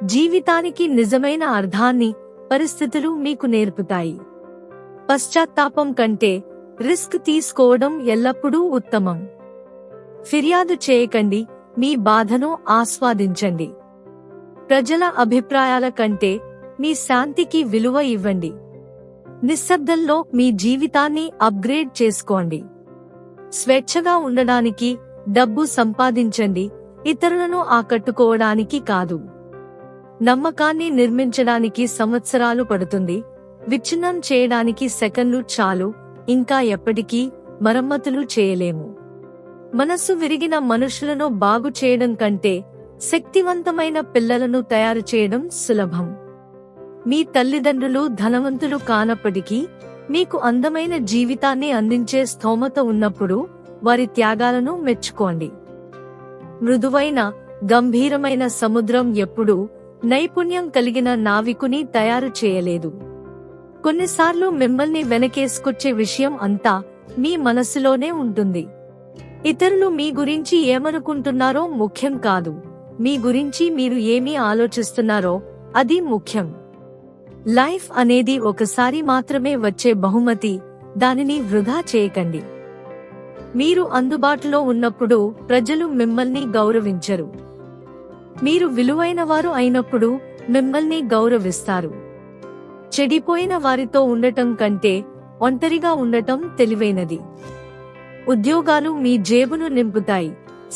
జీవితానికి నిజమైన అర్థాన్ని పరిస్థితులు మీకు నేర్పుతాయి. పశ్చాత్తాపం కంటే రిస్క్ తీసుకోవడం ఎల్లప్పుడూ ఉత్తమం. ఫిర్యాదు చేయకండి, మీ బాధను ఆస్వాదించండి. ప్రజల అభిప్రాయాల కంటే మీ శాంతికి విలువ ఇవ్వండి. నిశ్శబ్దంలో మీ జీవితాన్ని అప్గ్రేడ్ చేసుకోండి. స్వేచ్ఛగా ఉండడానికి డబ్బు సంపాదించండి, ఇతరులను ఆకట్టుకోవడానికి కాదు. నమ్మకాన్ని నిర్మించడానికి సంవత్సరాలు పడుతుంది, విచ్ఛిన్నం చేయడానికి సెకన్లు చాలు. ఇంకా ఎప్పటికీ మరమ్మతులు చేయలేము. మనస్సు విరిగిన మనుషులను బాగు చేయడం కంటే శక్తివంతమైన పిల్లలను తయారు చేయడం సులభం. మీ తల్లిదండ్రులు ధనవంతులు కానప్పటికీ మీకు అందమైన జీవితాన్ని అందించే స్థోమత ఉన్నప్పుడు వారి త్యాగాలను మెచ్చుకోండి. మృదువైన, గంభీరమైన సముద్రం ఎప్పుడూ నైపుణ్యం కలిగిన నావికుని తయారు చేయలేదు. కొన్నిసార్లు మిమ్మల్ని వెనకేసుకొచ్చే విషయం అంతా మీ మనసులోనే ఉంటుంది. ఇతరులు మీ గురించి ఏమనుకుంటున్నారో ముఖ్యం కాదు, మీ గురించి మీరు ఏమి ఆలోచిస్తున్నారో అది ముఖ్యం. లైఫ్ అనేది ఒకసారి మాత్రమే వచ్చే బహుమతి, దానిని వృధా చేయకండి. మీరు అందుబాటులో ఉన్నప్పుడు ప్రజలు మిమ్మల్ని గౌరవించరు. మీరు విలువైనవారు అయినప్పుడు మిమ్మల్ని గౌరవిస్తారు. చెడిపోయిన వారితో ఉండటం కంటే ఒంటరిగా ఉండటం తెలివైనది. ఉద్యోగాలు మీ జేబును నింపుతాయి,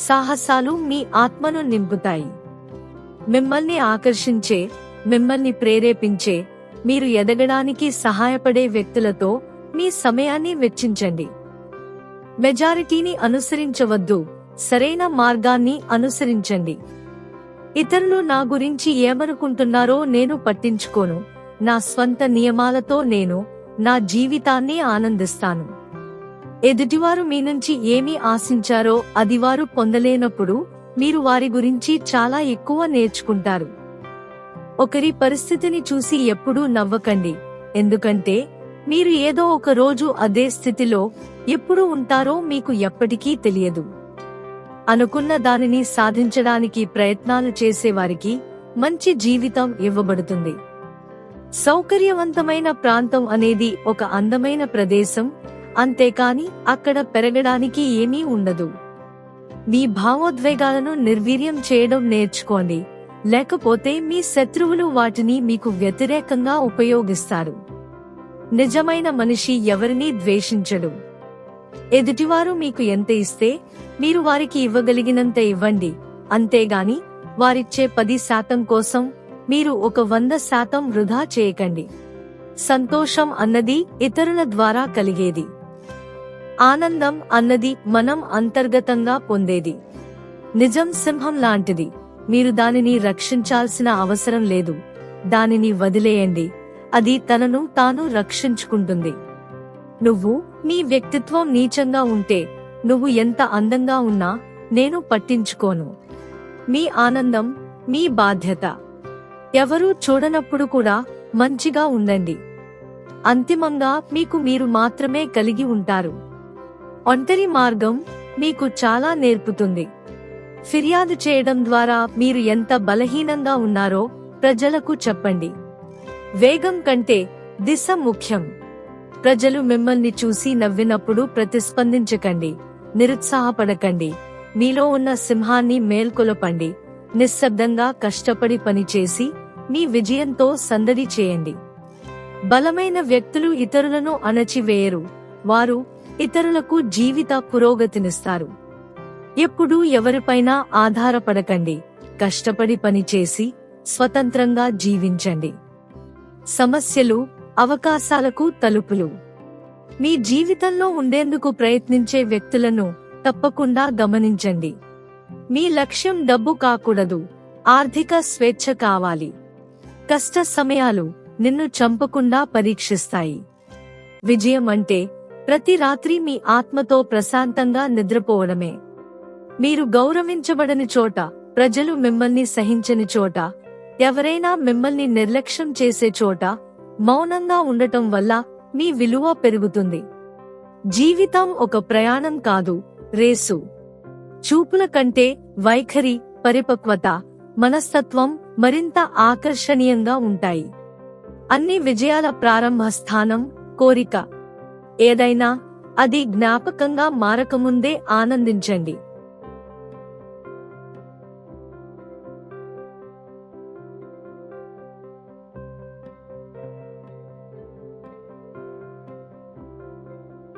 సాహసాలు మీ ఆత్మను నింపుతాయి. మిమ్మల్ని ఆకర్షించే, మిమ్మల్ని ప్రేరేపించే, మీరు ఎదగడానికి సహాయపడే వ్యక్తులతో మీ సమయాన్ని వెచ్చించండి. మెజారిటీని అనుసరించవద్దు, సరైన మార్గాన్ని అనుసరించండి. ఇతరులు నా గురించి ఏమనుకుంటున్నారో నేను పట్టించుకోను, నా స్వంత నియమాలతో నేను నా జీవితాన్ని ఆనందిస్తాను. ఎదుటివారు మీ నుంచి ఏమి ఆశించారో అది వారు పొందలేనప్పుడు మీరు వారి గురించి చాలా ఎక్కువ నేర్చుకుంటారు. ఒకరి పరిస్థితిని చూసి ఎప్పుడూ నవ్వకండి, ఎందుకంటే మీరు ఏదో ఒక రోజు అదే స్థితిలో ఎప్పుడు ఉంటారో మీకు ఎప్పటికీ తెలియదు. అనుకున్న దానిని సాధించడానికి ప్రయత్నాలు చేసేవారికి మంచి జీవితం ఇవ్వబడుతుంది. సౌకర్యవంతమైన ప్రాంతం అనేది ఒక అందమైన ప్రదేశం, అంతేకాని అక్కడ పెరగడానికి ఏమీ ఉండదు. మీ భావోద్వేగాలను నిర్వీర్యం చేయడం నేర్చుకోండి, లేకపోతే మీ శత్రువులు వాటిని మీకు వ్యతిరేకంగా ఉపయోగిస్తారు. నిజమైన మనిషి ఎవరినీ ద్వేషించడు. ఎదుటివారు మీకు ఎంత ఇస్తే మీరు వారికి ఇవ్వగలిగినంత ఇవ్వండి, అంతేగాని వారిచ్చే 10% కోసం మీరు ఒక 100% వృధా చేయకండి. సంతోషం అన్నది ఇతరుల ద్వారా కలిగేది. ఆనందం అన్నది మనం అంతర్గతంగా పొందేది. నిజం సింహం లాంటిది, మీరు దానిని రక్షించాల్సిన అవసరం లేదు. దానిని వదిలేయండి, అది తనను తాను రక్షించుకుంటుంది. నువ్వు నీ వ్యక్తిత్వం నీచంగా ఉంటే, నువ్వు ఎంత అందంగా ఉన్నా నేను పట్టించుకోను. మీ ఆనందం మీ బాధ్యత. ఎవరూ చూడనప్పుడు కూడా మంచిగా ఉండండి. అంతిమంగా మీకు మీరు మాత్రమే కలిగి ఉంటారు. ఒంటరి మార్గం మీకు చాలా నేర్పుతుంది. ఫిర్యాదు చేయడం ద్వారా మీరు ఎంత బలహీనంగా ఉన్నారో ప్రజలకు చెప్పండి. వేగం కంటే దిశ ముఖ్యం. ప్రజలు మిమ్మల్ని చూసి నవ్వినప్పుడు ప్రతిస్పందించకండి, నిరుత్సాహపడకండి. మీలో ఉన్న సింహాన్ని మేల్కొలపండి. నిశ్శబ్దంగా కష్టపడి పనిచేసి మీ విజయంతో సందడి చేయండి. బలమైన వ్యక్తులు ఇతరులను అణచివేయరు, వారు ఇతరులకు జీవిత పురోగతినిస్తారు. ఎప్పుడూ ఎవరిపైనా ఆధారపడకండి, కష్టపడి పనిచేసి స్వతంత్రంగా జీవించండి. సమస్యలు అవకాశాలకు తలుపులు. మీ జీవితంలో ఉండేందుకు ప్రయత్నించే వ్యక్తులను తప్పకుండా గమనించండి. మీ లక్ష్యం డబ్బు కాకూడదు, ఆర్థిక స్వేచ్ఛ కావాలి. కష్ట సమయాలు నిన్ను చంపకుండా పరీక్షిస్తాయి. విజయం అంటే ప్రతి రాత్రి మీ ఆత్మతో ప్రశాంతంగా నిద్రపోవడమే. మీరు గౌరవించబడని చోట, ప్రజలు మిమ్మల్ని సహించని చోట, ఎవరైనా మిమ్మల్ని నిర్లక్ష్యం చేసే చోట మౌనంగా ఉండటం వల్ల మీ విలువ పెరుగుతుంది. జీవితం ఒక ప్రయాణం కాదు, రేసు. చూపుల కంటే వైఖరి, పరిపక్వత, మనస్తత్వం మరింత ఆకర్షణీయంగా ఉంటాయి. అన్ని విజయాల ప్రారంభ స్థానం కోరిక. ఏదైనా అది జ్ఞాపకంగా మారకముందే ఆనందించండి.